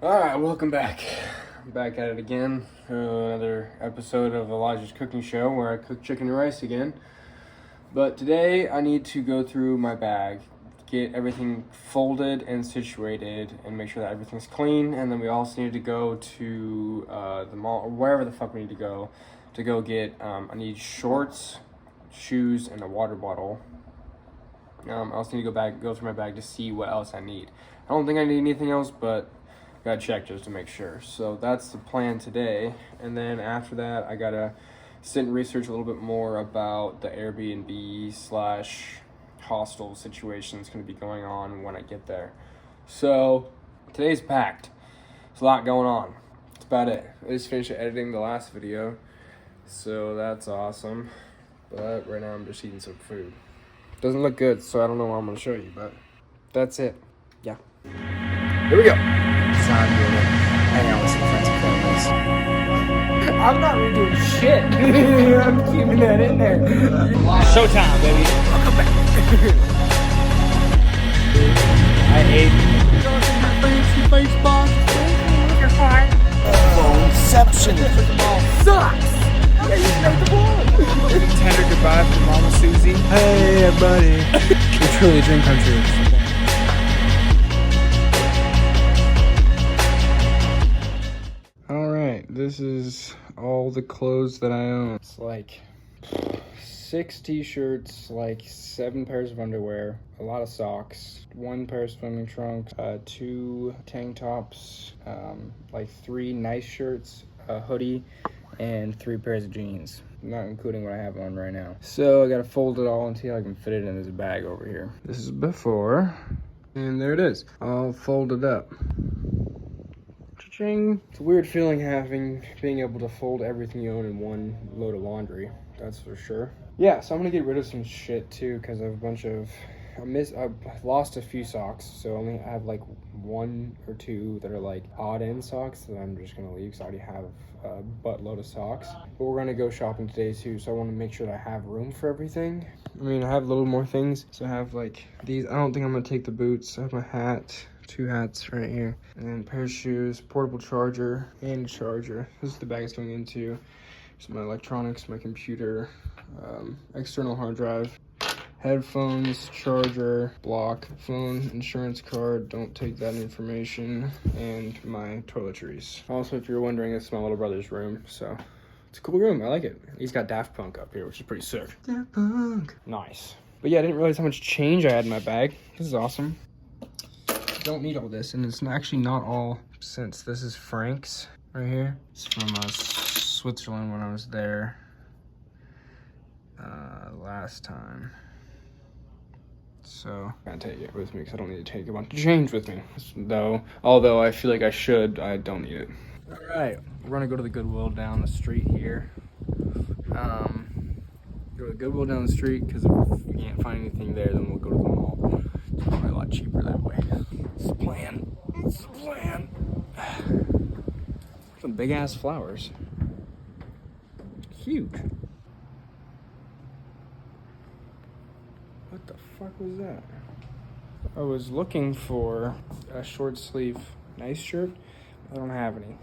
Alright, welcome back. I'm back at it again. Another episode of Elijah's Cooking Show where I cook chicken and rice again. But today I need to go through my bag, get everything folded and situated, and make sure that everything's clean. And then we also need to go to the mall, or wherever the fuck we need to go get, I need shorts, shoes, and a water bottle. I also need to go through my bag to see what else I need. I don't think I need anything else, but gotta check just to make sure. So that's the plan today. And then after that, I gotta sit and research a little bit more about the Airbnb / hostel situation that's gonna be going on when I get there. So today's packed. There's a lot going on. That's about it. I just finished editing the last video, so that's awesome. But right now I'm just eating some food. Doesn't look good, so I don't know what I'm gonna show you, but that's it. Yeah. Here we go. Hang out with some friends and families. I'm not really doing shit. I'm keeping that in there. Showtime, baby. Welcome back. I ate Inception. Sucks. Yeah, you made the ball. Tender goodbye from Mama Susie. Hey, buddy. It's truly a dream come true. Alright, this is all the clothes that I own. It's like 6 t-shirts, like 7 pairs of underwear, a lot of socks, 1 pair of swimming trunks, 2 tank tops, like 3 nice shirts, a hoodie, and 3 pairs of jeans, not including what I have on right now. So I gotta fold it all and see how I can fit it in this bag over here. This is before, and there it is, all folded up. Cha-ching. It's a weird feeling being able to fold everything you own in one load of laundry, that's for sure. Yeah, so I'm gonna get rid of some shit too, because I have a bunch of, I've lost a few socks, so I have like 1 or 2 that are like odd end socks that I'm just gonna leave because I already have a buttload of socks. But we're gonna go shopping today too, so I want to make sure that I have room for everything. I mean, I have a little more things, so I have like these. I don't think I'm gonna take the boots. I have my hat, 2 hats right here, and then a pair of shoes, portable charger, and charger. This is the bag it's going into. It's my electronics, my computer, external hard drive, headphones, charger, block, phone, insurance card, don't take that information, and my toiletries. Also, if you're wondering, it's my little brother's room, so it's a cool room. I like it. He's got Daft Punk up here, which is pretty sick. Daft Punk. Nice. But yeah, I didn't realize how much change I had in my bag. This is awesome. Don't need all this, and it's actually not all, since this is Frank's right here. It's from Switzerland when I was there last time. So I'm gonna take it with me because I don't need to take a bunch of change with me. Although I feel like I should, I don't need it. All right, we're gonna go to the Goodwill down the street here. Go to the Goodwill down the street because if we can't find anything there, then we'll go to the mall. It's probably a lot cheaper that way. It's the plan. It's the plan. Some big ass flowers. Huge. What the fuck was that? I was looking for a short sleeve nice shirt. I don't have any.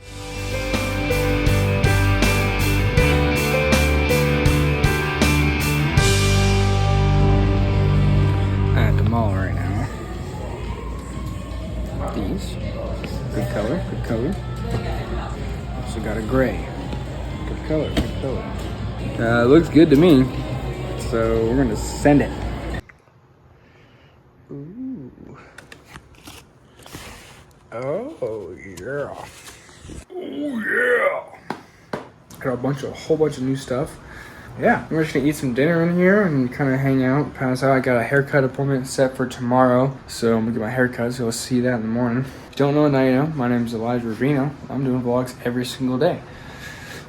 At the mall right now. These. Good color, good color. Also got a gray. Good color, good color. Looks good to me. So we're gonna send it. Ooh. Oh yeah. Oh yeah. Got a whole bunch of new stuff. Yeah, we're just gonna eat some dinner in here and kind of hang out, pass out. I got a haircut appointment set for tomorrow, so I'm gonna get my haircut, so you'll see that in the morning. If you don't know, now you know. My name is Elijah Rubino. I'm doing vlogs every single day.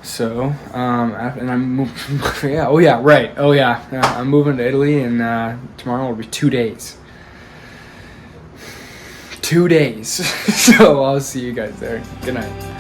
So, and I'm moving, yeah, oh yeah, right, oh yeah, I'm moving to Italy, and tomorrow will be 2 days. 2 days. So I'll see you guys there. Good night.